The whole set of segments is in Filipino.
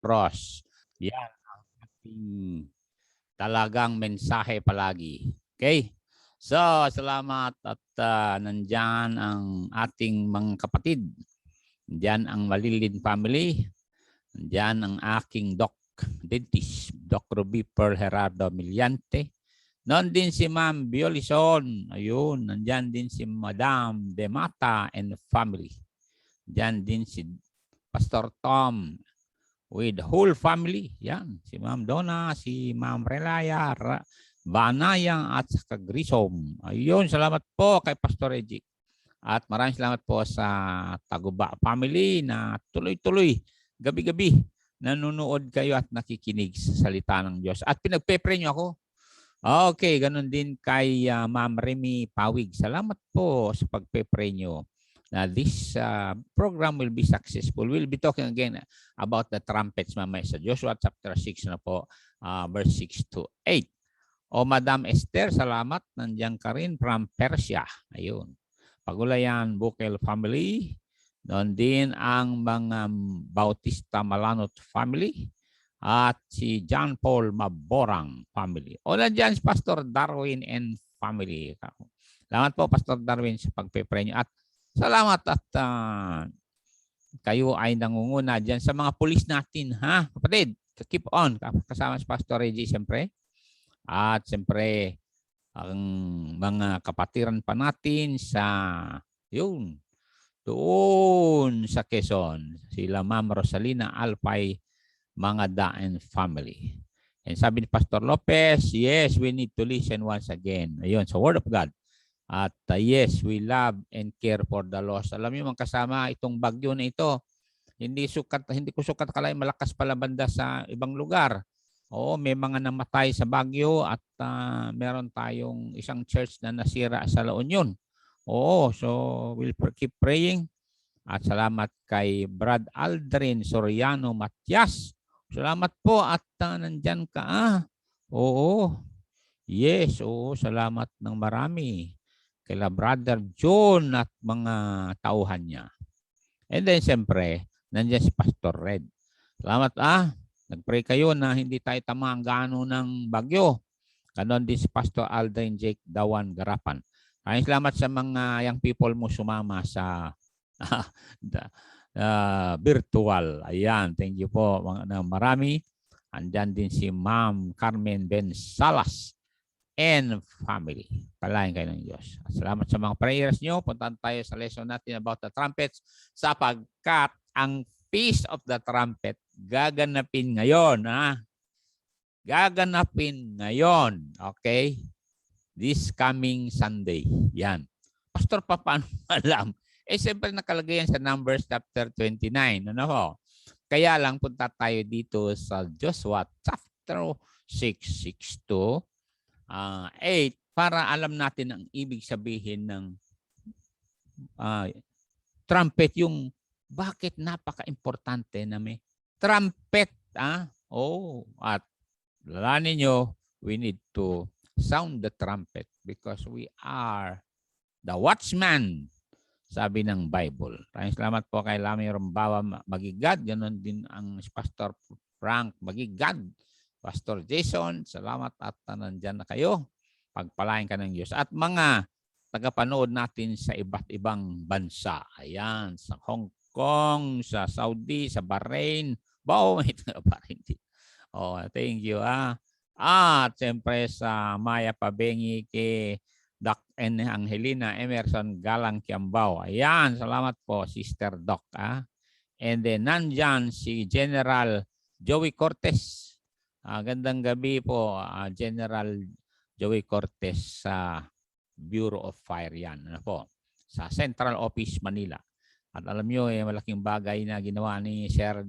Cross. Yan ang ating talagang mensahe palagi. Okay? So, salamat at nandyan ang ating mga kapatid. Nandyan ang Malilin family. Nandyan ang aking dentist, Doc Ruby Pearl Gerardo Miliante. Noon din si Ma'am Biolison. Ayun, nandyan din si Madam Demata and family. Nandyan din si Pastor Tom with whole family. Yan, si Ma'am Donna, si Ma'am Relaya, Banayang at saka Grisom. Ayun, salamat po kay Pastor Reggie. At maraming salamat po sa Taguba family na tuloy-tuloy, gabi-gabi, nanonood kayo at nakikinig sa salita ng Diyos. At pinagpe-pray niyo ako. Okay, ganun din kay Ma'am Remy Pawig. Salamat po sa pagpe-pray nyo na this program will be successful. We'll be talking again about the trumpets mamaya sa Joshua chapter 6 na po, verse 6 to 8. O Madam Esther, salamat. Nandiyan ka rin from Persia. Ayun. Pagulayan Bukel family. Doon din ang mga Bautista Malanot family. At si John Paul Maborang family. O nandiyan si Pastor Darwin and family. Salamat po Pastor Darwin sa pagpe-pray niyo. At salamat at kayo ay nangunguna dyan sa mga pulis natin. Ha? Kapatid, keep on. Kasama si Pastor Reggie siyempre. At siyempre, ang mga kapatiran pa natin sa yun, doon sa Quezon. Sila Ma'am Rosalina Alpay, mga Daan family. And sabi ni Pastor Lopez, yes, we need to listen once again. Ayun, sa Word of God. At yes, we love and care for the lost. Alam niyo mga kasama, itong bagyo na ito, hindi ko sukat kalay malakas pala banda sa ibang lugar. Oo, may mga namatay sa bagyo at meron tayong isang church na nasira sa La Union. Oo, so we'll keep praying. At salamat kay Brad Aldrin Soriano Matias. Salamat po at nandyan ka. Oo. Yes, oo. Salamat ng marami. Kaila Brother John at mga tauhan niya. And then siyempre, nandyan si Pastor Red. Salamat Nagpray kayo na hindi tayo tamang gaano ng bagyo. Ganon din si Pastor Aldrin Jake Dawan Garapan. Maraming salamat sa mga young people mo sumama sa virtual. Ayan, thank you po marami. Andyan din si Ma'am Carmen Ben Salas and family. Palain kayo ng Diyos. Salamat sa mga prayers nyo. Puntahan tayo sa lesson natin about the trumpets sapagkat ang Feast of the Trumpet gaganapin ngayon. Gaganapin ngayon. Okay? This coming Sunday. Yan. Pastor, paano alam? Siyempre nakalagay yan sa Numbers chapter 29. Ano ho? Kaya lang punta tayo dito sa Joshua chapter 6 to 8 para alam natin ang ibig sabihin ng trumpet, yung bakit napaka-importante na may trumpet. At lalanin nyo, we need to sound the trumpet because we are the watchman, sabi ng Bible. Maraming salamat po kay Lami Rombawa Magigad. Ganon din ang Pastor Frank Magigad. Pastor Jason, salamat at nandyan na kayo. Pagpalain ka ng Diyos. At mga tagapanood natin sa iba't ibang bansa. Ayan, sa Hong Kong, sa Saudi, sa Bahrain. May Bahrain din. Thank you. At siyempre sa Maya Pabengi kay Doc N. Angelina Emerson Galang Kiambao. Ayan, salamat po, Sister Doc. And then nandyan si General Joey Cortez. Gandang gabi po, General Joey Cortez sa Bureau of Fire yan. Ano po? Sa Central Office, Manila. At alam nyo, malaking bagay na ginawa ni Sir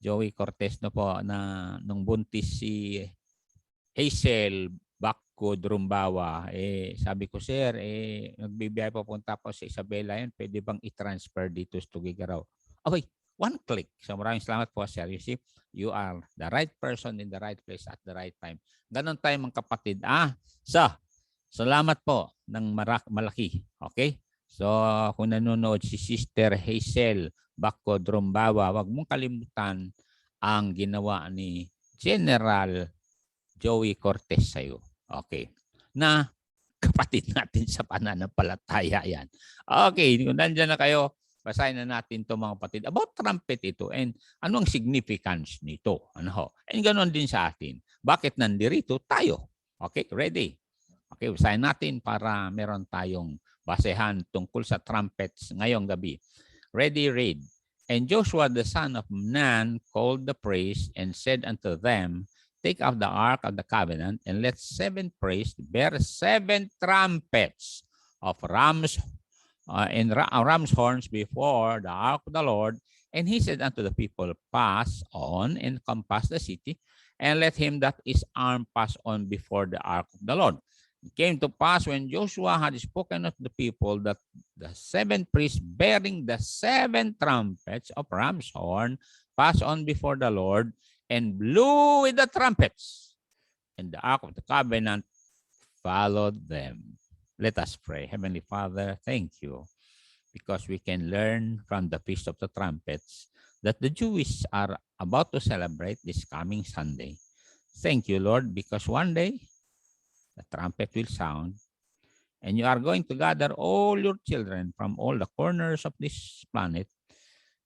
Joey Cortez po na nung buntis si Hazel Bacco Drumbawa. Sabi ko, Sir, nagbibiyay papunta po sa Isabela yan. Pwede bang i-transfer dito sa Tugigaraw? Okay, one click. So maraming salamat po, Sir. You see, you are the right person in the right place at the right time. Ganon tayo mga kapatid. Salamat po ng malaki. Okay? So kung nanonood si Sister Hazel Bacco Drumbawa, wag mong kalimutan ang ginawa ni General Joey Cortez sa'yo. Okay. Na kapatid natin sa pananampalataya yan. Okay, kung nandyan na kayo, basahin na natin ito mga kapatid. About trumpet ito and ano ang significance nito. Ano? And ganoon din sa atin. Bakit nandirito tayo? Okay, ready? Okay, basahin natin para meron tayong basehan tungkol sa trumpets ngayong gabi. Ready, read. And Joshua the son of Nun called the priests and said unto them, take up the ark of the covenant, and let 7 priests bear 7 trumpets of ram's horns before the ark of the Lord. And he said unto the people, pass on and compass the city, and let him that is armed pass on before the ark of the Lord. It came to pass when Joshua had spoken unto the people that the 7 priests bearing the 7 trumpets of ram's horn passed on before the Lord, and blew with the trumpets, and the ark of the covenant followed them. Let us pray. Heavenly Father, thank you, because we can learn from the Feast of the Trumpets that the Jews are about to celebrate this coming Sunday. Thank you, Lord, because one day the trumpet will sound, and you are going to gather all your children from all the corners of this planet.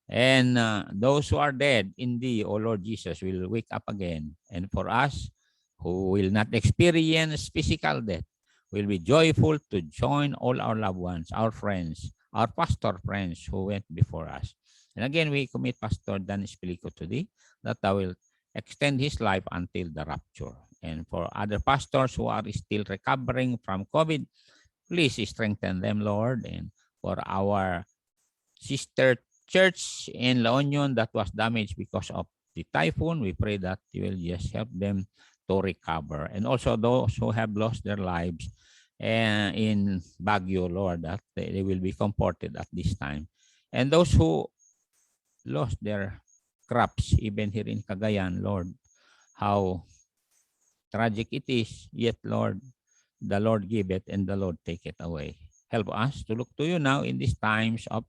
And those who are dead in thee, O Lord Jesus, will wake up again. And for us who will not experience physical death, will be joyful to join all our loved ones, our friends, our pastor friends who went before us. And again, we commit Pastor Dan Espilico to thee, that thou will extend his life until the rapture. And for other pastors who are still recovering from COVID, please strengthen them, Lord. And for our sister church in La Union that was damaged because of the typhoon, we pray that you will just help them to recover. And also those who have lost their lives in Baguio, Lord, that they will be comforted at this time. And those who lost their crops, even here in Cagayan, Lord, how tragic it is, yet, Lord, the Lord give it and the Lord take it away. Help us to look to you now in these times of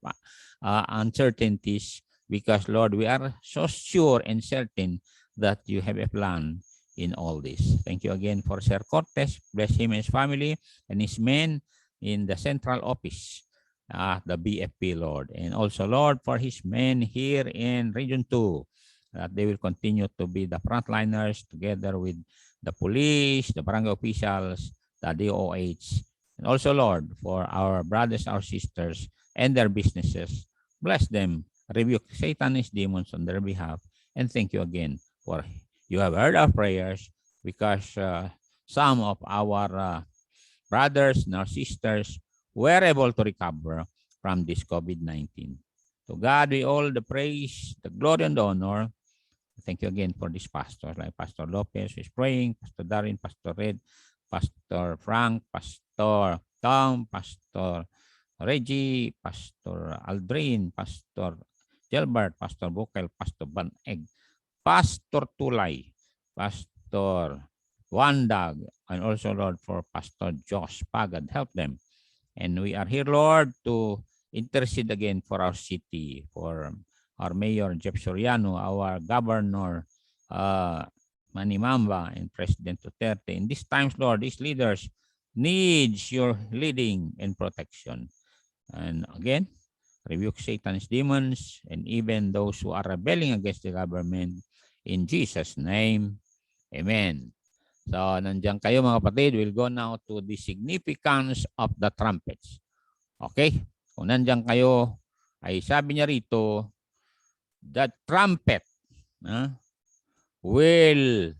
uncertainties, because, Lord, we are so sure and certain that you have a plan in all this. Thank you again for Sir Cortez. Bless him and his family and his men in the central office, the BFP, Lord. And also, Lord, for his men here in Region 2, that they will continue to be the frontliners together with the police, the barangay officials, the DOH, and also, Lord, for our brothers, our sisters, and their businesses. Bless them. Rebuke Satan's demons on their behalf. And thank you again for you have heard our prayers, because some of our brothers and our sisters were able to recover from this COVID-19. To God be all the praise, the glory, and the honor. Thank you again for this pastor, like Pastor Lopez is praying, Pastor Darin, Pastor Red, Pastor Frank, Pastor Tom, Pastor Reggie, Pastor Aldrin, Pastor Gilbert, Pastor Bukel, Pastor Van Egg, Pastor Tulay, Pastor Wandag, and also, Lord, for Pastor Josh Pagad. Help them. And we are here, Lord, to intercede again for our city, for our Mayor, Jeff Soriano, our Governor, Manimamba, and President Duterte. In these times, Lord, these leaders needs your leading and protection. And again, rebuke Satan's demons and even those who are rebelling against the government. In Jesus' name, amen. So, nandiyan kayo mga kapatid. We'll go now to the significance of the trumpets. Okay? Kung nandiyan kayo, ay sabi niya rito, the trumpet will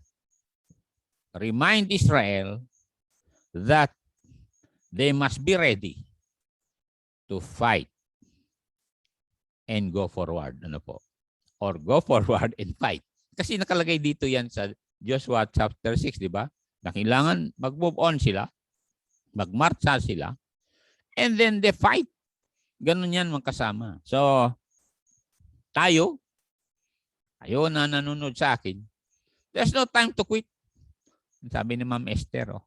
remind Israel that they must be ready to fight and go forward. Ano po? Or go forward and fight. Kasi nakalagay dito yan sa Joshua chapter 6, di ba? Na kailangan mag-move on sila, magmarcha sila, and then they fight. Ganun yan magkasama. So, tayo na nanonood sa akin, there's no time to quit. Sabi ni Ma'am Esther,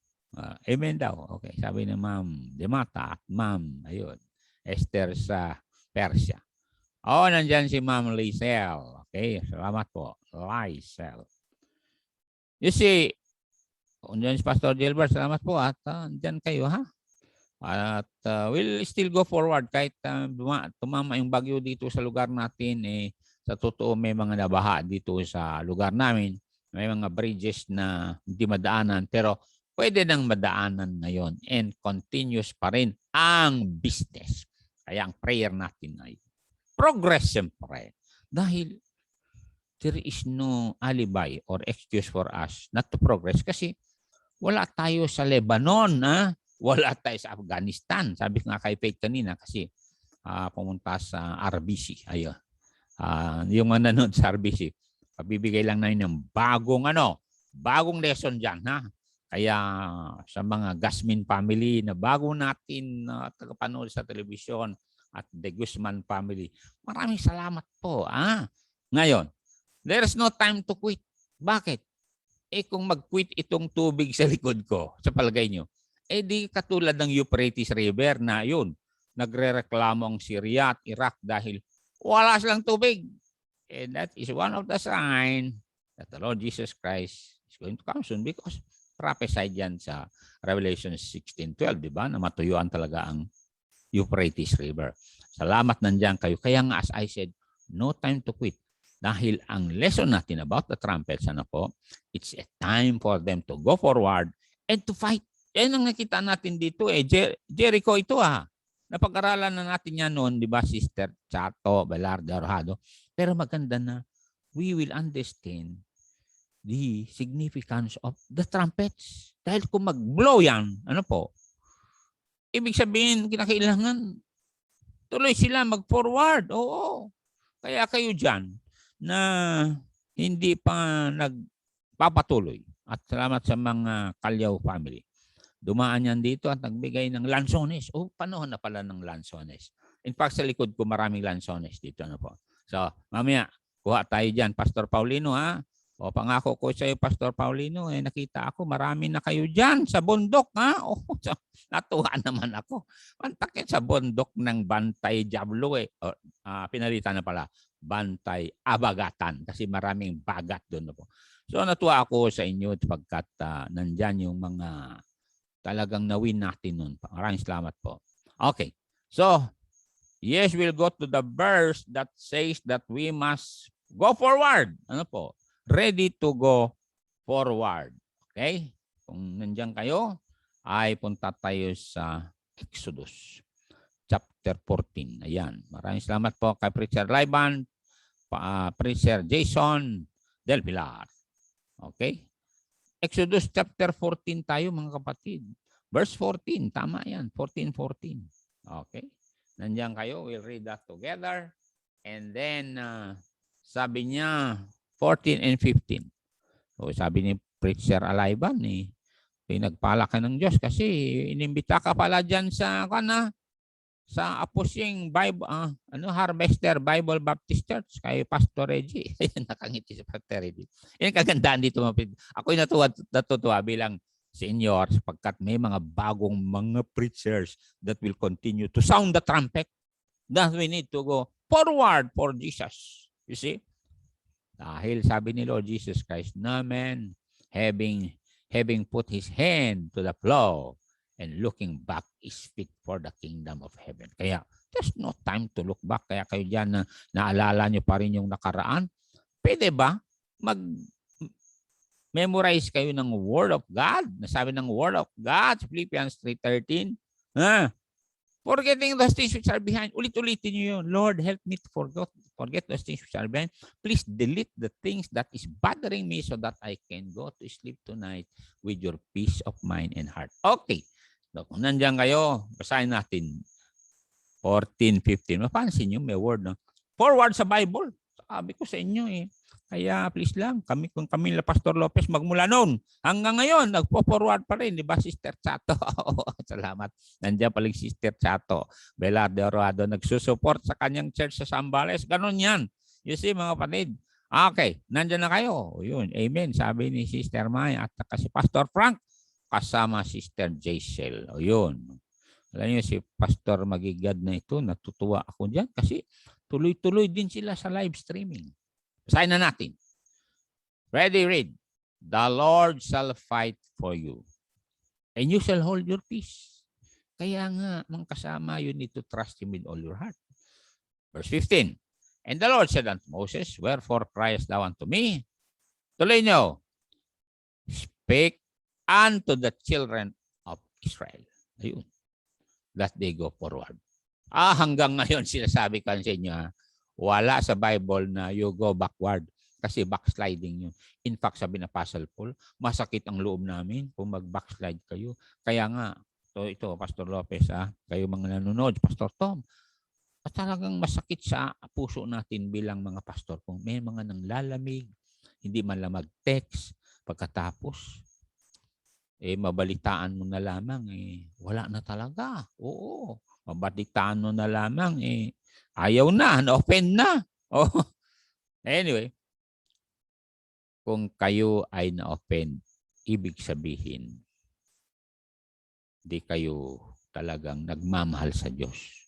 amen daw. Okay, sabi ni Ma'am Demata at Ma'am, ayun, Esther sa Persia. Oh, nandyan si Ma'am Lizelle. Okay, salamat po. Lizelle. You see, nandyan si Pastor Gilbert, salamat po at nandyan kayo, ha? At we'll still go forward kahit tumama yung bagyo dito sa lugar natin. Sa totoo, may mga nabaha dito sa lugar namin. May mga bridges na hindi madaanan. Pero pwede nang madaanan ngayon and continuous pa rin ang business. Kaya ang prayer natin ay progress siyempre. Dahil there is no alibi or excuse for us not to progress kasi wala tayo sa Lebanon, wala tayo sa Afghanistan. Sabi ko nga kay Faith kanina kasi pumunta sa RBC. Ayun. Yung mga nanood sa RBC, pabibigay lang namin ng bagong lesson dyan, ha? Kaya sa mga Gasmin family na bago natin tagapanood sa telebisyon at the Guzman family, maraming salamat po. Ngayon, there's no time to quit. Bakit? Kung mag-quit itong tubig sa likod ko, sa palagay nyo, di katulad ng Euphrates River na yun, nagre-reklamo ang Syria at Iraq dahil wala silang tubig. And that is one of the signs that the Lord Jesus Christ is going to come soon because prophesied yan sa Revelation 16:12, di ba? Na matuyuan talaga ang Euphrates River. Salamat nandiyan kayo. Kaya nga as I said, no time to quit. Dahil ang lesson natin about the trumpets, it's a time for them to go forward and to fight. Yan ang nakita natin dito. Jericho ito Napag-aralan na natin yan noon, di ba, Sister Chato, Belardo, Arojado. Pero maganda na we will understand the significance of the trumpets. Dahil kung mag-blow yan, ibig sabihin, kinakailangan tuloy sila mag-forward. Oo. Kaya kayo dyan na hindi pa nagpapatuloy. At salamat sa mga Calyaw family. Dumaan yan dito at nagbigay ng lansones. Panahon na pala ng lansones. In fact, sa likod ko maraming lansones dito. So, mamaya, kuha tayo dyan. Pastor Paulino, pangako ko sa iyo, Pastor Paulino, nakita ako, marami na kayo dyan sa bundok, So, natuwa naman ako. Pantakit sa bundok ng Bantay Diablo, pinalitan na pala, Bantay Abagatan, kasi maraming bagat doon. So, natuwa ako sa inyo pagkat nandyan yung mga talagang nawin natin nun. Maraming salamat po. Okay. So, yes, we'll go to the verse that says that we must go forward. Ready to go forward. Okay? Kung nandiyan kayo, ay punta tayo sa Exodus chapter 14. Ayan. Maraming salamat po kay Preacher Liban, Preacher Jason Del Pilar. Okay? Exodus chapter 14 tayo, mga kapatid. Verse 14, tama yan. 14:14. Okay? Nandiyan kayo, we'll read that together. And then, sabi niya, 14 and 15. So, sabi ni Preacher Aliban, pinagpala ka ng Diyos kasi inimbita ka pala dyan sa sa Apusing Bible, Harvester Bible Baptist Church kay Pastor Reggie. Nakangiti si Pastor Reggie. Yan kagandaan dito. Ako'y natutuwa bilang senior sapagkat may mga bagong mga preachers that will continue to sound the trumpet. That we need to go forward for Jesus. You see? Dahil sabi ni Lord Jesus Christ, no man having put his hand to the plow and looking back is fit for the kingdom of heaven. Kaya there's no time to look back. Kaya kayo dyan na naalala nyo pa rin yung nakaraan. Pwede ba memorize kayo ng Word of God? Nasabi ng Word of God, Philippians 3:13. Forgetting those things which are behind. Ulit-ulitin nyo yun. Lord, help me to forget those things which are behind. Please delete the things that is bothering me so that I can go to sleep tonight with your peace of mind and heart. Okay. So, kung nandiyan kayo, basahin natin 14:15. Mapansin nyo, may word na forward sa Bible. Sabi ko sa inyo Kaya please lang, kung kami na Pastor Lopez magmula noon hanggang ngayon, nagpo-forward pa rin. Di ba, Sister Chato? Salamat. Nandiyan paling Sister Chato. Belardo Arojado, nagsusupport sa kanyang church sa Zambales. Ganon yan. You see, mga kapatid. Okay, nandiyan na kayo. Yun, amen. Sabi ni Sister Maya at si Pastor Frank kasama Sister Jaisel. Yun. Alam niyo, si Pastor Magigad na ito, natutuwa ako dyan kasi Tuloy-tuloy din sila sa live streaming. Basahin na natin. Ready, read. The Lord shall fight for you, and you shall hold your peace. Kaya nga, mga kasama, you need to trust Him with all your heart. Verse 15. And the Lord said unto Moses, wherefore criest thou unto me? Tuloy nyo. Speak unto the children of Israel. Ayun. That they go forward. Hanggang ngayon sinasabi ko sa inyo, wala sa Bible na you go backward. Kasi backsliding yun. In fact, sabi na Apostle Paul, masakit ang loob namin kung mag-backslide kayo. Kaya nga, ito Pastor Lopez, kayo mga nanonood, Pastor Tom, at talagang masakit sa puso natin bilang mga pastor kung may mga nanglalamig, hindi man lang mag-text, pagkatapos, mabalitaan mo na lamang, wala na talaga. Oo, mabalitaan mo na lamang, ayaw na, na-offend na. Oh. Anyway, kung kayo ay na-offend, ibig sabihin, di kayo talagang nagmamahal sa Diyos.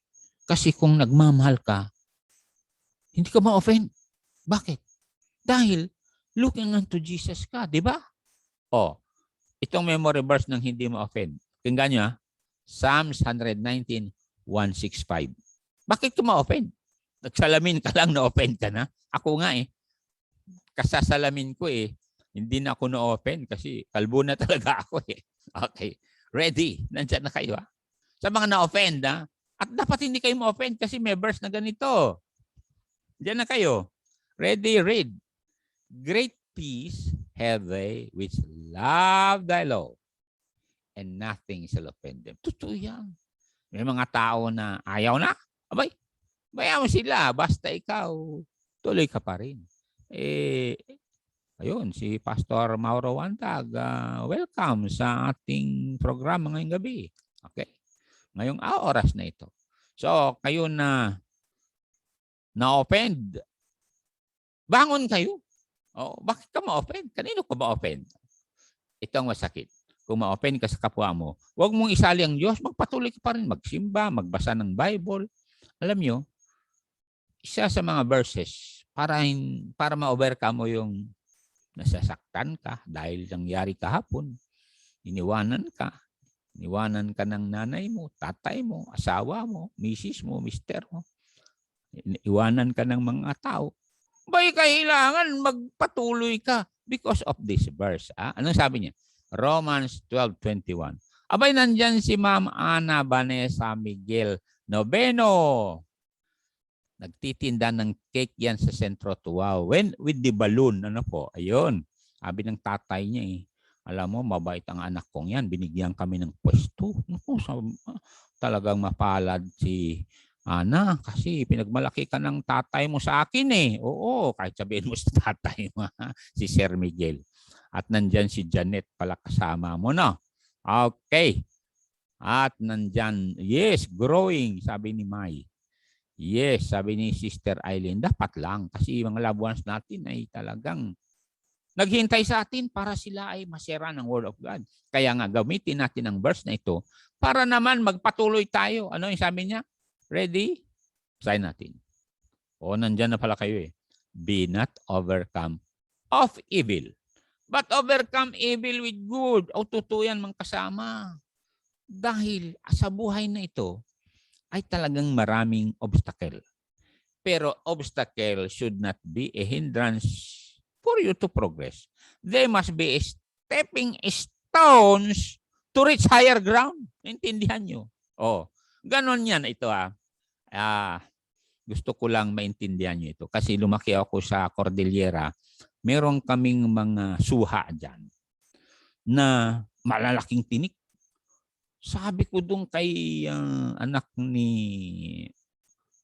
Kasi kung nagmamahal ka, hindi ka ma-offend. Bakit? Dahil looking unto Jesus ka, di ba? Itong memory verse ng hindi ma-offend. Tingnan nyo, Psalms 119, 165. Bakit ka ma-offend? Nagsalamin ka lang, na-offend ka na. Ako nga kasasalamin ko hindi na ako na-offend kasi kalbo na talaga ako Okay. Ready? Nandiyan na kayo Sa mga na-offend At dapat hindi kayo ma-offend kasi may verse na ganito. Diyan na kayo. Ready? Read. Great peace have they which love thy law, and nothing shall offend them. Totoo yan. May mga tao na ayaw na. Abay, bayaw mo sila. Basta ikaw, tuloy ka pa rin. Ayun, si Pastor Mauro Wantag, welcome sa ating programa ngayong gabi. Okay. Ngayong oras na ito. So, kayo na na-offend, bangon kayo. Bakit ka ma-offend? Kanino ka ma-offend? Ito ang masakit. Kung ma-offend ka sa kapwa mo, huwag mong isali ang Diyos, magpatuloy ka pa rin, magsimba, magbasa ng Bible. Alam nyo, isa sa mga verses para ma-overcome mo yung nasasaktan ka dahil nangyari kahapon, iniwanan ka ng nanay mo, tatay mo, asawa mo, misis mo, mister mo, iwanan ka ng mga tao, kailangan magpatuloy ka because of this verse. Anong sabi niya? Romans 12:21. Abay, nandyan si Ma'am Ana Vanessa Miguel Noveno. Nagtitinda ng cake yan sa Sentro Tuwao. With the balloon, ayun. Sabi ng tatay niya alam mo, mabait ang anak kong yan. Binigyan kami ng pwesto. Talagang mapalad si Ana, kasi pinagmalaki ka ng tatay mo sa akin Oo, kahit sabihin mo sa tatay mo, si Sir Miguel. At nandyan si Janet pala kasama mo, no? Okay. At nandyan, yes, growing, sabi ni Mai. Yes, sabi ni Sister Eileen, dapat lang. Kasi mga loved ones natin ay talagang naghintay sa atin para sila ay masira ng Word of God. Kaya nga, gamitin natin ang verse na ito para naman magpatuloy tayo. Ano yung sabi niya? Ready? Sign natin. Nandyan na pala kayo Be not overcome of evil, but overcome evil with good. Totoo yan mga kasama. Dahil sa buhay na ito ay talagang maraming obstacle. Pero obstacle should not be a hindrance for you to progress. They must be stepping stones to reach higher ground. Intindihan nyo? Ganon yan ito gusto ko lang maintindihan nyo ito. Kasi lumaki ako sa Cordillera, meron kaming mga suha dyan na malalaking tinik. Sabi ko doon kay anak ni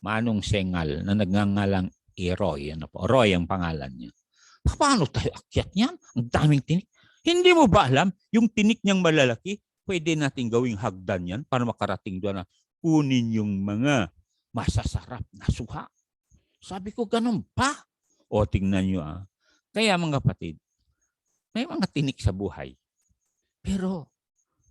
Manong Sengal na nagngangalang Roy. Roy ang pangalan niya. Paano tayo akyat niyan? Ang daming tinik. Hindi mo ba alam, yung tinik niyang malalaki, pwede natin gawing hagdan yan para makarating doon na kunin yung mga masasarap na suha. Sabi ko, ganun pa? Tingnan nyo Kaya mga kapatid, may mga tinik sa buhay. Pero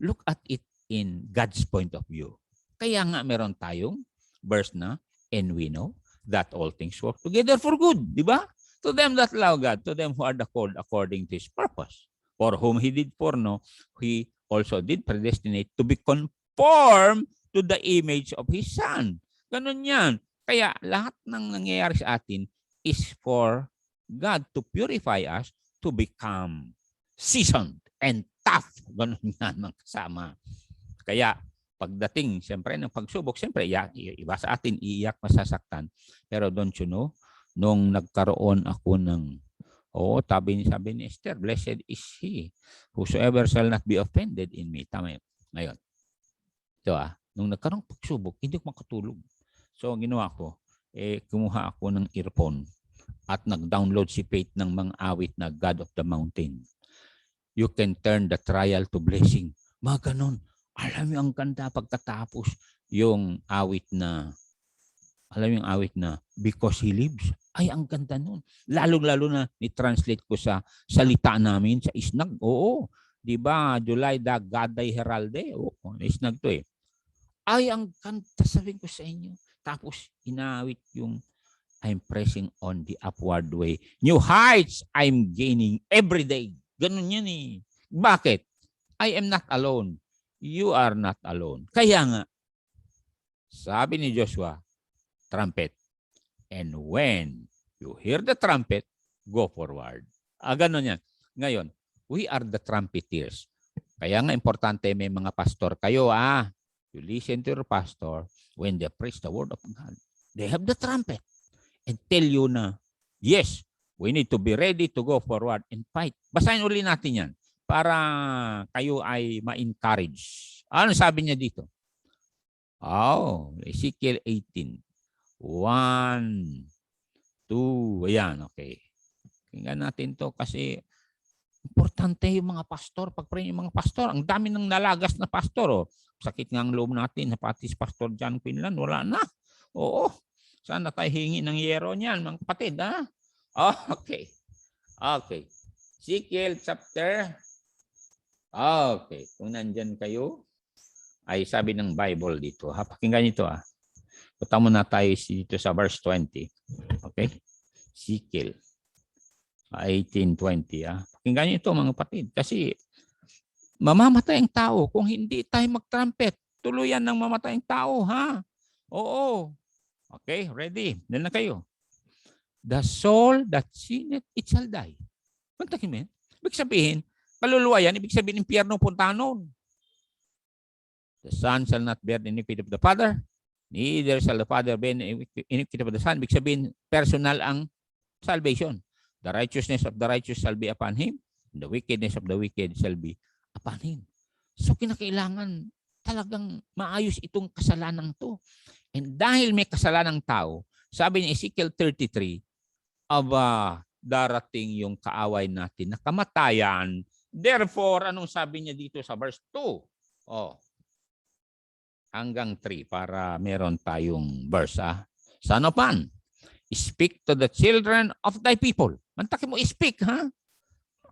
look at it in God's point of view. Kaya nga meron tayong verse na, and we know that all things work together for good, di ba? To them that love God, to them who are the called according to His purpose. For whom He did foreknow, He also did predestinate to be conformed to the image of His Son. Ganun yan. Kaya lahat ng nangyayari sa atin is for God to purify us to become seasoned and tough. Ganun yan mga kasama. Kaya pagdating, siyempre, ng pagsubok, siyempre, iba sa atin, iiyak, masasaktan. Pero don't you know, nung nagkaroon ako ng, sabi ni Esther, blessed is he, whosoever shall not be offended in me. Tama yun. Ngayon, ito nung nagkaroon pagsubok, hindi ko makatulog. So, ang ginawa ko, kumuha ako ng earphone at nag-download si Faith ng mga awit na God of the Mountain. You can turn the trial to blessing. Mga ganon. Alam mo ang ganda pagkatapos yung awit na, because he lives. Ay, ang ganda nun. Lalo-lalo na ni-translate ko sa salita namin sa Isnag. Oo. Di ba? July da Gaday Heralde. Oo. Isnag to eh. Ay, ang ganda, sabihin ko sa inyo. Tapos, inawit yung I'm pressing on the upward way. New heights I'm gaining every day. Ganun yan eh. Bakit? I am not alone. You are not alone. Kaya nga, sabi ni Joshua, trumpet. And when you hear the trumpet, go forward. Ganun yan. Ngayon, we are the trumpeteers. Kaya nga, importante may mga pastor kayo. You listen to your pastor when they preach the word of God. They have the trumpet and tell you na, yes, we need to be ready to go forward and fight. Basahin uli natin yan para kayo ay ma-encourage. Ano sabi niya dito? Ezekiel 18. 1, 2, ayan, okay. Tingnan natin to kasi importante yung mga pastor. Pag-pray yung mga pastor, ang dami ng nalagas na pastor. Sakit nga ang loob natin, pati si Pastor John Quinlan, wala na. Oo, sana tayo hingi ng yero niyan, mga kapatid, Okay. Ezekiel chapter. Okay, kung nandyan kayo, ay sabi ng Bible dito. Pakinggan nito. Punta muna tayo dito sa verse 20. Okay? Ezekiel 18:20. Pakinggan nyo ito mga kapatid. Kasi mamamatay ang tao kung hindi tayo mag-trumpet. Tuluyan ng mamatay ang tao, ha? Oo. Okay, ready. Diyan na kayo. The soul that sinneth, it shall die. Mantakin mo yan. Ibig sabihin, kaluluwa yan, ibig sabihin, impyerno punta noon. The son shall not bear the iniquity of the father, neither shall the father bear the iniquity of the son. Ibig sabihin, personal ang salvation. The righteousness of the righteous shall be upon him, and the wickedness of the wicked shall be upon him. So, kinakailangan talagang maayos itong kasalanan to. And dahil may kasalanang tao, sabi ni Ezekiel 33, darating yung kaaway natin na kamatayan. Therefore, anong sabi niya dito sa verse 2? Hanggang 3 para meron tayong verse. Son of man, speak to the children of thy people. Mantakin mo, speak, ha?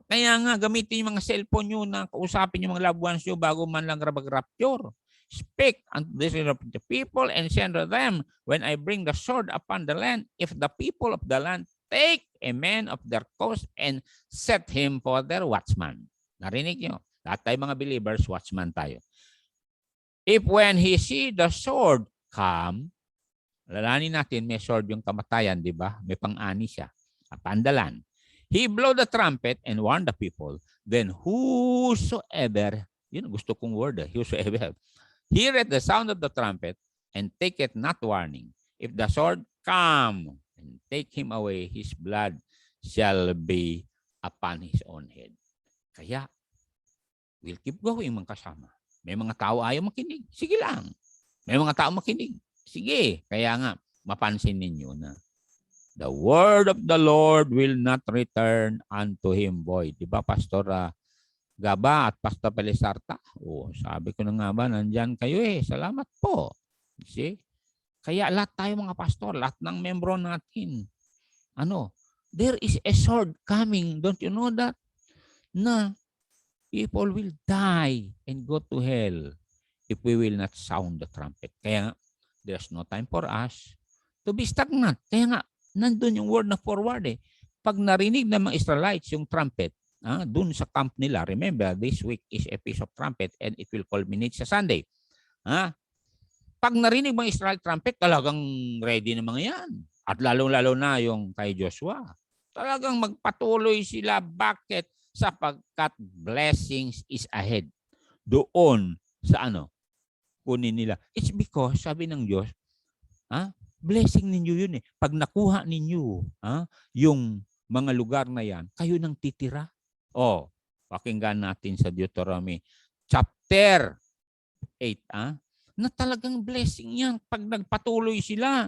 Kaya nga, gamitin yung mga cellphone nyo na kausapin yung mga loved ones nyo bago man lang rapture. Speak unto the people and send to them when I bring the sword upon the land, if the people of the land take a man of their coast and set him for their watchman. Narinig nyo? Lahat tayo mga believers, watchman tayo. If when he see the sword come, alalahanin natin may sword yung kamatayan, di ba? May pang-ani siya. Pandalan. He blow the trumpet and warn the people. Then whosoever, yun gusto kong word, whosoever, heareth the sound of the trumpet and taketh not warning. If the sword come and take him away, his blood shall be upon his own head. Kaya, we'll keep going mga kasama. May mga tao ayaw makinig. Sige lang. May mga tao makinig. Sige. Kaya nga, mapansin ninyo na the word of the Lord will not return unto him void. Diba, Pastor Gaba at Pastor Pelisarta? Sabi ko na nga ba, nandyan kayo Salamat po. See? Kaya lahat tayo mga pastor, lahat ng membro natin, there is a sword coming. Don't you know that? Na people will die and go to hell if we will not sound the trumpet. Kaya there's no time for us To be stagnant. Kaya nga, nandun yung word na forward eh. Pag narinig ng mga Israelites yung trumpet, dun sa camp nila, remember, this week is a Feast of Trumpet and it will culminate sa Sunday. Pag narinig mga Israel trumpet, talagang ready na mga yan. At lalo-lalo na yung kay Joshua. Talagang magpatuloy sila. Bakit? Sapagkat blessings is ahead. Doon sa kunin nila. It's because, sabi ng Diyos, blessing ninyo yun eh. Pag nakuha ninyo yung mga lugar na yan, kayo nang titira. Pakinggan natin sa Deuteronomy chapter 8. Na talagang blessing yan pag nagpatuloy sila.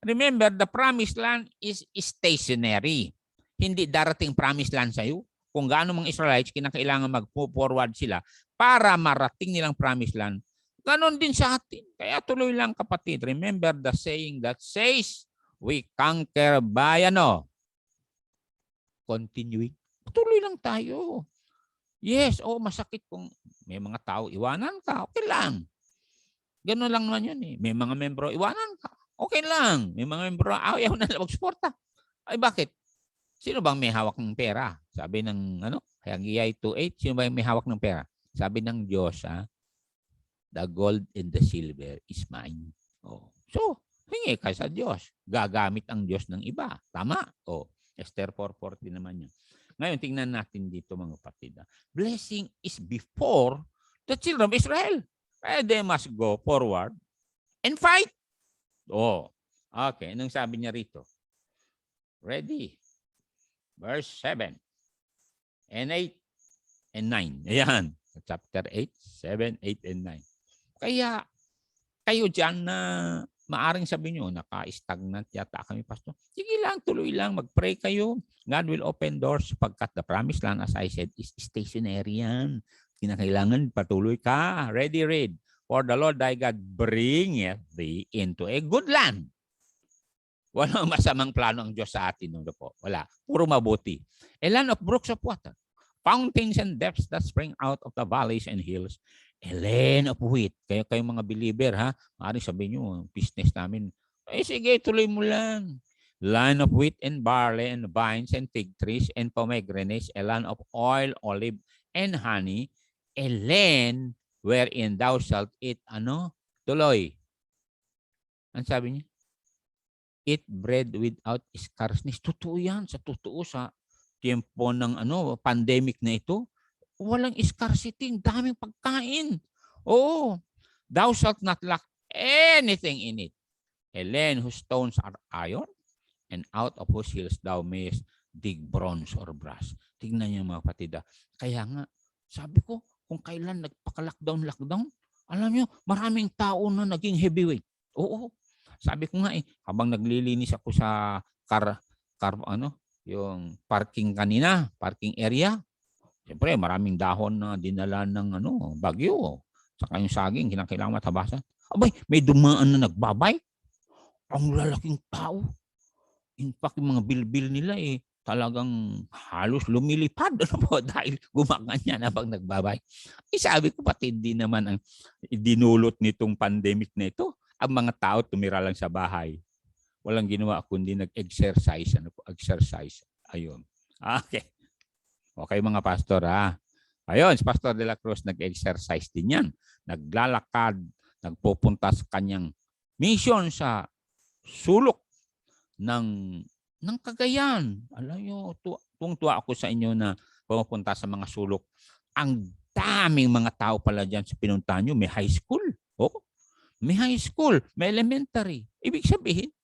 Remember, the promised land is stationary. Hindi darating promised land sa'yo. Kung gaano mga Israelites, kinakailangan mag-forward sila para marating nilang promised land. Ganon din sa atin. Kaya tuloy lang kapatid. Remember the saying that says, we conquer by continuing. Tuloy lang tayo. Yes, masakit kung may mga tao iwanan ka. Okay lang. Gano'n lang naman yun eh. May mga membro, iwanan ka. Okay lang. May mga membro, ayaw na mag-suporta. Ay bakit? Sino bang may hawak ng pera? Sabi ng Haggai 2:8, sino ba yung may hawak ng pera? Sabi ng Diyos, the gold and the silver is mine. So, hingi ka sa Diyos. Gagamit ang Diyos ng iba. Tama? Esther 4:40 naman yun. Ngayon, tingnan natin dito mga kapatid. Blessing is before the children of Israel. They must go forward and fight. Okay. Anong sabi niya rito? Ready. Verse 7 and 8 and 9. Ayan. Chapter 8, 7, 8, and 9. Kaya, kayo dyan na maaring sabi nyo, naka-stagnant yata kami, Pastor. Sige lang, tuloy lang. Mag-pray kayo. God will open doors pagkat the promised land, as I said, is stationary yan. Kinakailangan patuloy ka. Ready, read. For the Lord thy God bringeth thee into a good land. Walang masamang plano ang Diyos sa atin. Wala. Puro mabuti. A land of brooks of water. Fountains and depths that spring out of the valleys and hills. A land of wheat. Kayong mga believer, maaaring sabihin nyo, business namin. Sige, tuloy mo lang. Land of wheat and barley and vines and fig trees and pomegranates. A land of oil, olive, and honey. A land wherein thou shalt eat, tuloy. Ang sabi niya? Eat bread without scarceness. Totoo yan. Sa tiempo ng pandemic na ito, walang scarcity. Daming pagkain. Thou shalt not lack anything in it. A land whose stones are iron, and out of whose hills thou mayest dig bronze or brass. Tingnan niyo mga kapatid. Kaya nga, sabi ko, kung kailan nagpaka-lockdown, alam niyo, maraming tao na naging heavyweight. Sabi ko nga habang naglilinis ako sa yung parking kanina, parking area. Siyempre, maraming dahon na dinala ng bagyo. Saka yung saging, kinakailangan matabasan. Abay, may dumaan na nagbabay. Ang lalaking tao. In fact, yung mga bilbil nila talagang halos lumilipad dahil gumaganyan habang nagbabay. Sabi ko, pati hindi naman ang dinulot nitong pandemic na ito. Ang mga tao tumira lang sa bahay. Walang ginawa kundi nag-exercise. Exercise. Ayun. Okay. Okay mga pastor Ayun, si Pastor De La Cruz nag-exercise din yan. Naglalakad, nagpupunta sa kanyang mission sa sulok ng Cagayan. Alam nyo, tuwa ako sa inyo na pumupunta sa mga sulok. Ang daming mga tao pala dyan sa pinuntahan nyo. May high school. May high school. May elementary. Ibig sabihin,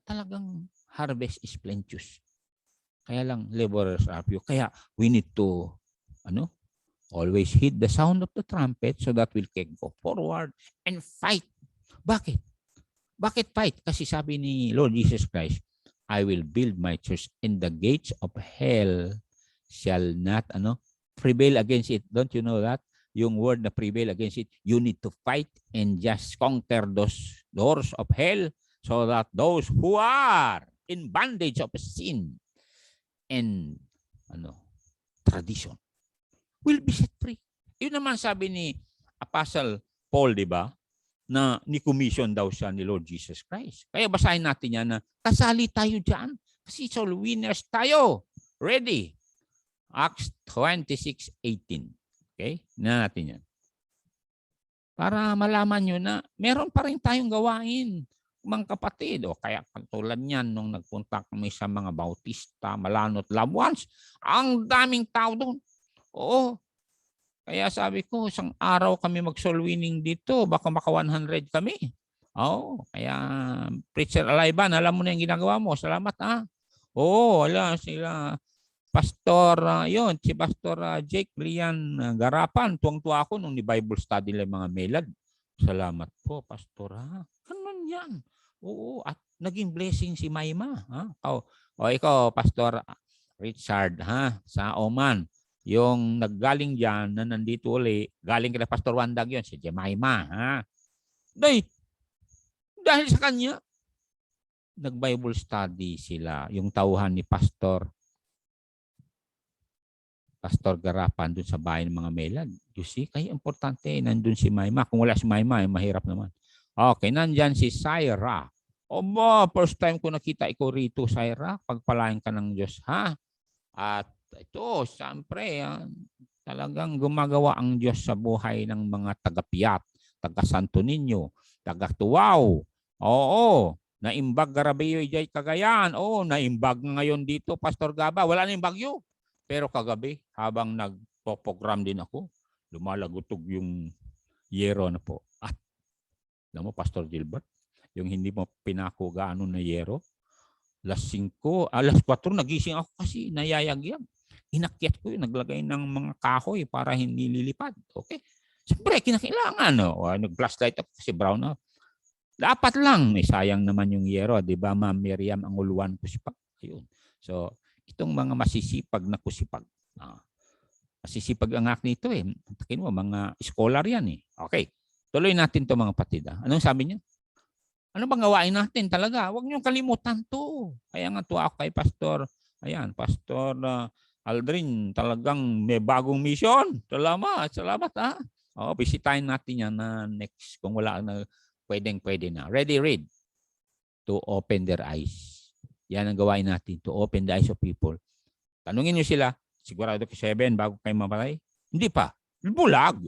talagang harvest is plenteous. Kaya lang, laborers are few. Kaya we need to always heed the sound of the trumpet so that we can go forward and fight. Bakit? Bakit fight? Kasi sabi ni Lord Jesus Christ, I will build my church and the gates of hell shall not prevail against it. Don't you know that? Yung word na prevail against it, you need to fight and just conquer those doors of hell so that those who are in bondage of sin and tradition will be set free. Yun naman sabi ni Apostle Paul, di ba? na ni-commission daw siya ni Lord Jesus Christ. Kaya basahin natin yan na kasali tayo dyan. Kasi soul winners tayo. Ready? Acts 26:18. Okay? Na natin yan. Para malaman nyo na meron pa rin tayong gawain, mga kapatid. O kaya katulad niyan nung nagpunta kami sa mga Bautista, Malanot, Labuans, ang daming tao doon. Oo. Kaya sabi ko, isang araw kami mag-soul winning dito, baka maka 100 kami. Oo. Kaya Preacher Aliban, alam mo na yung ginagawa mo. Salamat Oo, wala sila. Pastor, yun, si Pastor Jake Lian Garapan, tuwang-tuwa ako nung ni-Bible study lang mga melad. Salamat po, Pastor. Ganun yan. Oo, at naging blessing si Mayma. O ikaw, Pastor Richard, sa Oman, yung naggaling dyan na nandito uli, galing kila Pastor Wandag yun, si Jemima. Dahil sa kanya, nag-Bible study sila, yung tauhan ni Pastor Garapan dun sa bahay ng mga melad. You see, kaya importante, nandun si Mayma. Kung wala si Mayma, mahirap naman. Okay, nandyan si Syra. First time ko nakita ikaw rito, Syra. Pagpalain ka ng Diyos, At ito, siyempre, talagang gumagawa ang Diyos sa buhay ng mga taga-Piat, taga-Santo Niño, taga-Tuaw. Oo, naimbag Garabayo, Jay Cagayan. Oo, naimbag ngayon dito, Pastor Gaba. Wala na yung bagyo. Pero kagabi, habang nagpo-program din ako, lumalagutog yung yero na po. At alam mo, Pastor Gilbert, yung hindi mo pinako gaano na yero, alas 4 nagising ako kasi nayayagyag. Inakyat ko yun, naglagay ng mga kahoy para hindi lilipad. Okay? Siyempre, kinakailangan. Nag-flashlight ako kasi brown na. Dapat lang, sayang naman yung yero. Di ba, Ma'am Miriam, ang uluan ko siya. Ayun. So, itong mga masisipag na kusipag. Masisipag ang act nito Takin mo, mga scholar yan Okay. Tuloy natin to mga patida. Anong sabi niya? Ano bang gawain natin talaga? Huwag niyong kalimutan to. Kaya nga tuwa ako kay Pastor. Ayan, Pastor Aldrin, talagang may bagong mission. Salamat bisitahin natin yan na next. Kung wala na, pwede na. Ready, read. To open their eyes. Yan ang gawain natin, to open the eyes of people. Tanungin niyo sila, sigurado ko 7 bago kayo mamatay? Hindi pa. Bulag.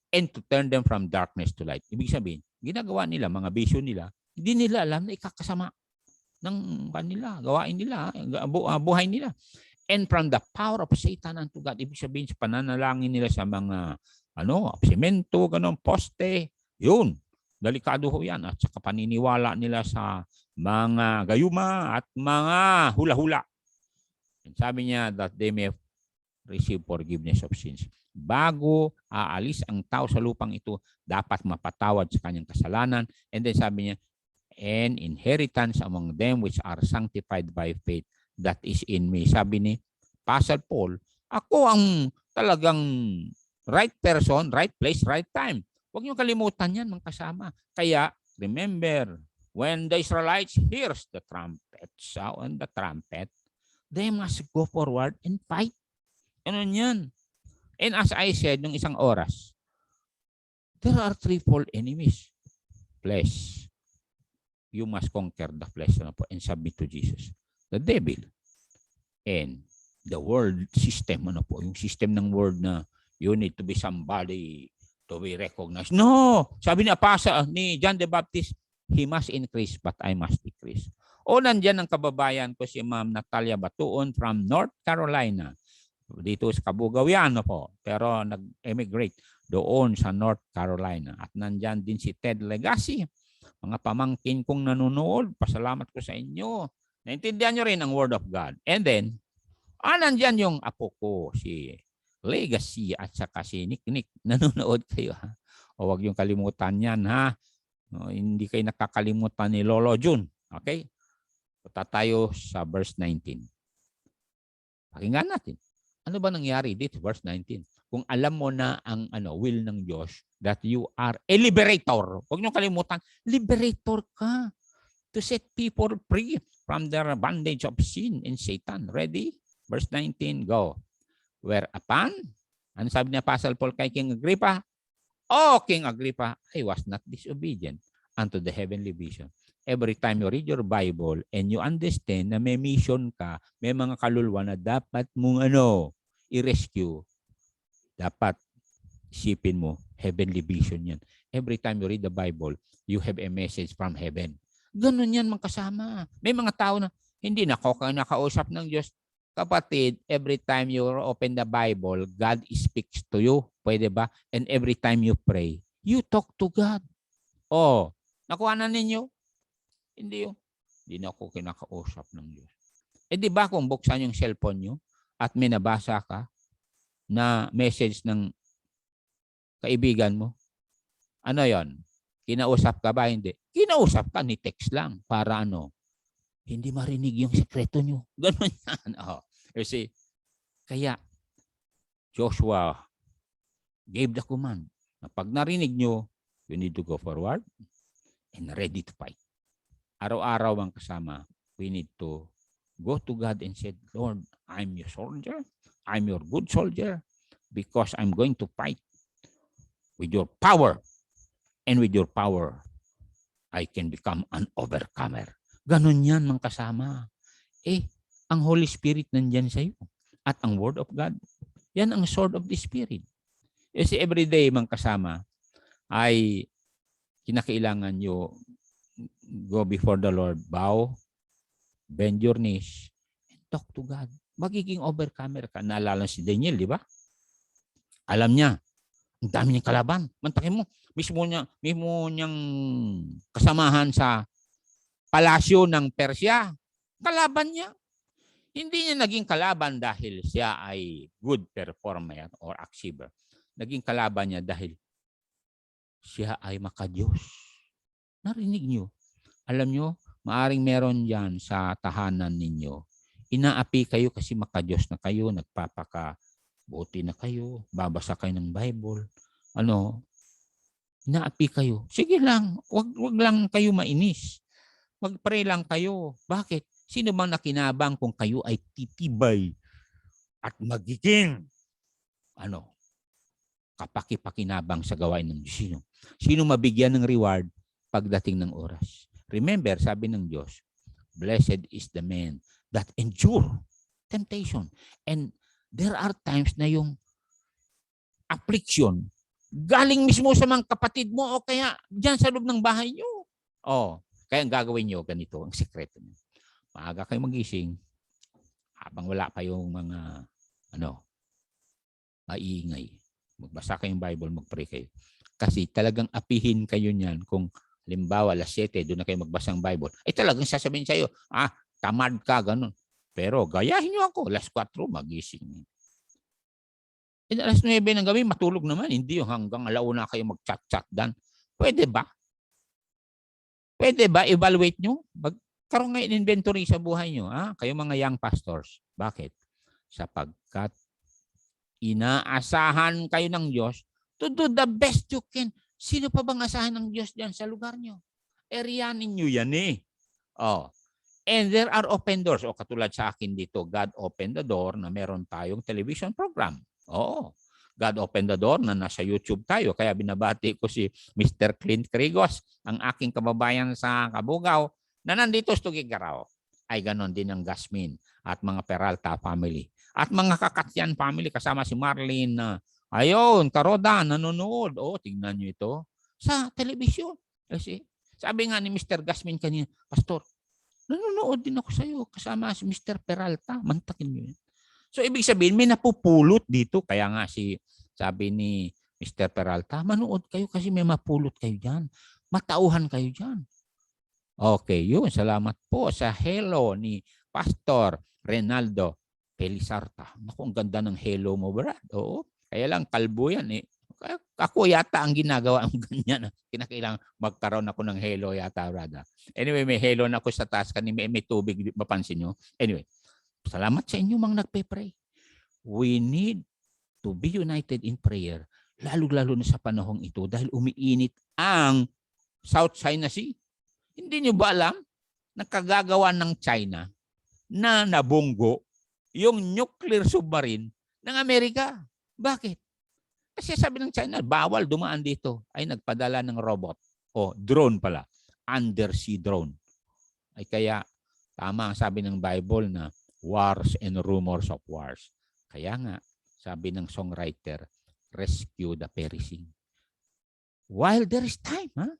And to turn them from darkness to light. Ibig sabihin, ginagawa nila, mga vision nila, hindi nila alam na ikakasama ng kanila, gawain nila, buhay nila. And from the power of Satan unto God. Ibig sabihin, sa pananalangin nila sa mga semento, ganun, poste, yun. Delikado ho yan. At saka paniniwala nila sa mga gayuma at mga hula-hula. And sabi niya that they may receive forgiveness of sins. Bago aalis ang tao sa lupang ito, dapat mapatawad sa kanyang kasalanan. And then sabi niya, and inheritance among them which are sanctified by faith that is in me. Sabi ni Pastor Paul, ako ang talagang right person, right place, right time. Huwag niyo kalimutan yan, mga kasama. Kaya, remember, when the Israelites hears the trumpet sound, the trumpet, they must go forward and fight. Ano yan? And as I said, nung isang oras, there are threefold enemies. Flesh. You must conquer the flesh and submit to Jesus. The devil. And the world system. Yung system ng world na you need to be somebody to be recognized. No! Sabi ni John the Baptist, he must increase but I must decrease. Nandyan ang kababayan ko si Ma'am Natalia Batuon from North Carolina. Dito sa Kabugaw yan pero nag-emigrate doon sa North Carolina. At nandyan din si Ted Legacy. Mga pamangkin kong nanonood, pasalamat ko sa inyo. Naintindihan nyo rin ang Word of God. And then, nandyan yung apo ko, si Legacy at saka si Nick. Nanonood kayo huwag yung kalimutan yan hindi kayo nakakalimutan ni Lolo June. Okay? Punta tayo sa verse 19. Pakinggan natin. Ano ba nangyari dito? Verse 19. Kung alam mo na ang will ng Diyos, that you are a liberator. Huwag niyo kalimutan, liberator ka to set people free from their bondage of sin and Satan. Ready? Verse 19, go. Whereupon, ano sabi ni Apostle Paul kay King Agrippa? Oh, King Agrippa, I was not disobedient unto the heavenly vision. Every time you read your Bible and you understand na may mission ka, may mga kaluluwa na dapat mong i-rescue, dapat isipin mo, heavenly vision yan. Every time you read the Bible, you have a message from heaven. Ganun yan mga kasama. May mga tao na hindi nakausap ng Diyos. Kapatid, every time you open the Bible, God speaks to you. Pwede ba? And every time you pray, you talk to God. Oh, nakuha na ninyo? Hindi yun. Hindi na ako kinakausap ng Diyos. Eh di ba kung buksan yung cellphone nyo at may nabasa ka na message ng kaibigan mo, ano yon? Kinausap ka ba? Hindi. Kinausap ka, ni text lang para hindi marinig yung sekreto nyo. Ganun yan. Oh. You see, kaya Joshua gave the command na pag narinig nyo, you need to go forward and ready to fight. Araw-araw ang kasama, we need to go to God and say, Lord, I'm your soldier. I'm your good soldier because I'm going to fight with your power. And with your power, I can become an overcomer. Ganon yan mga kasama. Ang Holy Spirit nandyan sa iyo. At ang Word of God, yan ang sword of the Spirit. Kasi everyday mga kasama ay kinakailangan nyo go before the Lord, bow, bend your knees, and talk to God. Magiging overcomer ka. Naalala si Daniel, di ba? Alam niya, ang dami niyang kalaban. Mantakin mo, mismo niyang kasamahan sa palasyo ng Persia. Kalaban niya. Hindi niya naging kalaban dahil siya ay good performer or achiever. Naging kalaban niya dahil siya ay makadiyos. Narinig niyo? Alam niyo, maaring meron yan sa tahanan ninyo. Inaapi kayo kasi makadiyos na kayo, nagpapakabuti na kayo, babasa kayo ng Bible. Inaapi kayo. Sige lang, wag lang kayo mainis. Mag-pray lang kayo. Bakit? Sino bang nakinabang kung kayo ay titibay at magiging kapaki-pakinabang sa gawain ng Diyos? Sino mabigyan ng reward pagdating ng oras? Remember, sabi ng Diyos, blessed is the man that endure temptation. And there are times na yung affliction galing mismo sa mga kapatid mo o kaya dyan sa loob ng bahay nyo. Kaya ang gagawin nyo, ganito, ang sikreto nyo. Maaga kayo magising habang wala kayong mga maingay. Magbasa kayong Bible, mag-pray kayo. Kasi talagang apihin kayo niyan kung halimbawa alas 7, doon na kayo magbasa ng Bible. Talagang sasabihin sa'yo, tamad ka, ganun. Pero gayahin nyo ako, alas 4 magising. Alas 9 ng gabi, matulog naman. Hindi yung hanggang alauna kayo mag-chat-chat dan. Pwede ba? Pwede ba? Evaluate nyo? Karoon ngayon inventory sa buhay nyo. Kayo mga young pastors. Bakit? Sapagkat inaasahan kayo ng Diyos to do the best you can. Sino pa bang asahan ng Diyos dyan sa lugar nyo? Eriyanin nyo yan And there are open doors. Katulad sa akin dito, God opened the door na meron tayong television program. God opened the door na nasa YouTube tayo. Kaya binabati ko si Mr. Clint Crigos, ang aking kababayan sa Kabugao, na nandito sa Tugigaraw. Ay ganon din ang Gasmin at mga Peralta family. At mga Kakatyan family kasama si Marlene. Ayun, Karoda, nanonood. Tingnan nyo ito sa telebisyon. Kasi sabi nga ni Mr. Gasmin kanina, Pastor, nanonood din ako sa iyo kasama si Mr. Peralta. Mantakin nyo yan. So, ibig sabihin, may napupulot dito. Kaya nga sabi ni Mr. Peralta, manood kayo kasi may mapulot kayo dyan. Matauhan kayo dyan. Okay, yun. Salamat po sa hello ni Pastor Renaldo Pelisarta. Naku, ang ganda ng hello mo, Brad. Oo. Kaya lang, kalbo yan eh. Ako yata ang ginagawa ang ganyan. Kinakailangan magkaroon ako ng hello yata, Brad. Anyway, may hello na ako sa taas. May tubig, mapansin nyo. Anyway, salamat sa inyo mga nagpe-pray. We need to be united in prayer, lalo-lalo na sa panahong ito dahil umiinit ang South China Sea. Hindi nyo ba alam na kagagawa ng China na nabunggo yung nuclear submarine ng Amerika? Bakit? Kasi sabi ng China, bawal dumaan dito. Ay nagpadala ng robot. O, drone pala. Undersea drone. Ay kaya, tama ang sabi ng Bible na wars and rumors of wars. Kaya nga, sabi ng songwriter, rescue the perishing. While there is time, ha?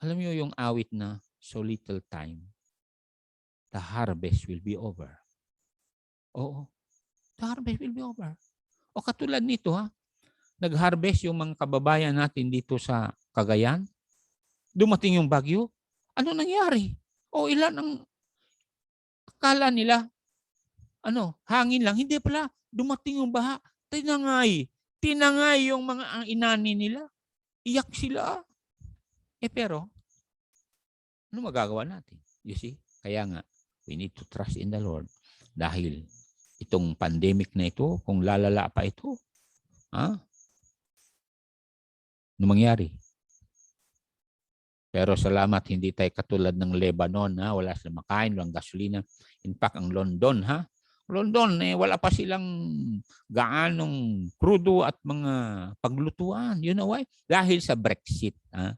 Alam niyo yung awit na so little time, the harvest will be over. Oo, the harvest will be over. O katulad nito, ha? Nag-harvest yung mga kababayan natin dito sa Cagayan. Dumating yung bagyo. Ano nangyari? O ilan ang akala nila? Hangin lang. Hindi pala. Dumating yung baha. Tinangay. Tinangay yung mga inani nila. Iyak sila. Pero, ano magagawa natin? You see? Kaya nga, we need to trust in the Lord. Dahil itong pandemic na ito, kung lalala pa ito, ano mangyari? Pero salamat, hindi tayo katulad ng Lebanon, ha? Wala silang makain, walang gasolina. In fact, ang London, ha? London, wala pa silang gaanong krudo at mga paglutuan. You know why? Dahil sa Brexit, ha?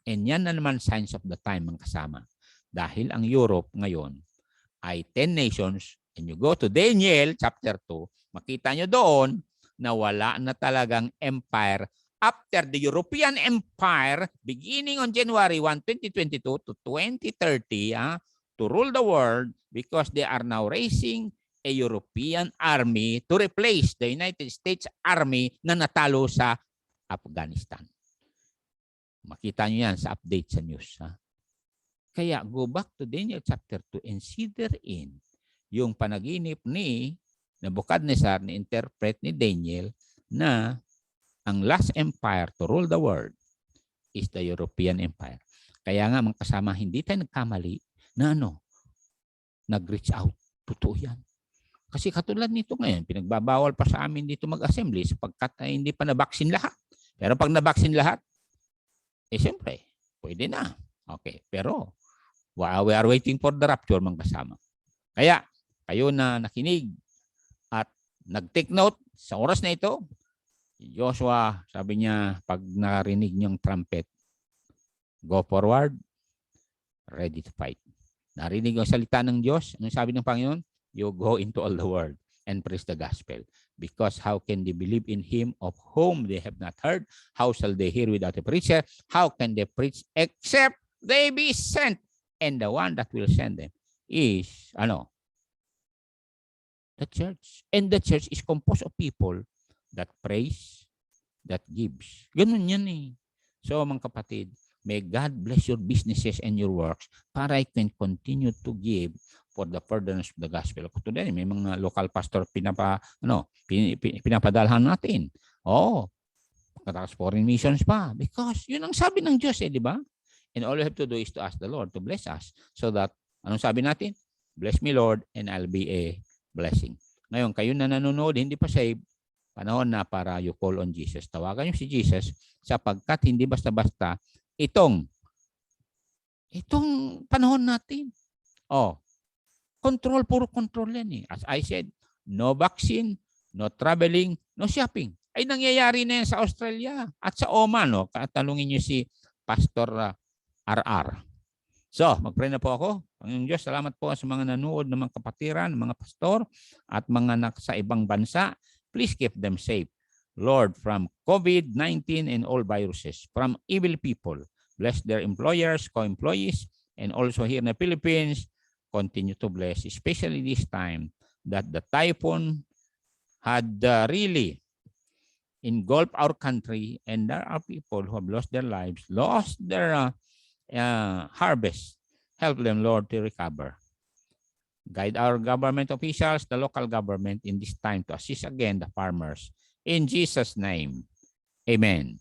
And yan na naman signs of the time mga kasama. Dahil ang Europe ngayon ay 10 nations, and you go to Daniel chapter 2, makita nyo doon na wala na talagang empire after the European Empire beginning on January 1, 2022 to 2030 to rule the world, because they are now raising a European army to replace the United States Army na natalo sa Afghanistan. Makita nyo yan sa update sa news. Ha? Kaya go back to Daniel chapter 2 and see therein yung panaginip ni Nebuchadnezzar, ni interpret ni Daniel, na ang last empire to rule the world is the European Empire. Kaya nga mga kasama, hindi tayo nagkamali na nag-reach out. Totoo yan. Kasi katulad nito ngayon, pinagbabawal pa sa amin dito mag-assembly sapagkat hindi pa na-vaccine lahat. Pero pag na-vaccine lahat, siyempre, pwede na. Okay, pero we are waiting for the rapture mga kasama. Kaya, kayo na nakinig at nag-take note sa oras na ito, Joshua, sabi niya, pag narinig niyong trumpet, go forward, ready to fight. Narinig ang salita ng Diyos, anong sabi ng Panginoon? You go into all the world and preach the gospel. Because how can they believe in Him of whom they have not heard? How shall they hear without a preacher? How can they preach except they be sent? And the one that will send them is, the church. And the church is composed of people that praise, that gives. Ganun yan eh. So mga kapatid, may God bless your businesses and your works para I can continue to give for the furtherance of the gospel. Today, may mga local pastor pinapadalhan natin. Pagkatapos foreign missions pa. Because yun ang sabi ng Diyos di ba? And all you have to do is to ask the Lord to bless us. So that, anong sabi natin? Bless me, Lord, and I'll be a blessing. Ngayon, kayo na nanonood, hindi pa saved, panahon na para you call on Jesus. Tawagan niyo si Jesus sapagkat hindi basta-basta itong panahon natin. Puro control yan eh. As I said, no vaccine, no traveling, no shopping. Ay nangyayari na yan sa Australia at sa Oman. Katanungin niyo si Pastor RR. So, mag-pray na po ako. Panginoong Diyos, salamat po sa mga nanood ng mga kapatiran, mga pastor at mga sa ibang bansa. Please keep them safe. Lord, from COVID-19 and all viruses, from evil people, bless their employers, co-employees, and also here in the Philippines, continue to bless, especially this time that the typhoon had really engulfed our country, and there are people who have lost their lives, lost their harvest. Help them, Lord, to recover. Guide our government officials, the local government in this time to assist again the farmers. In Jesus' name, amen.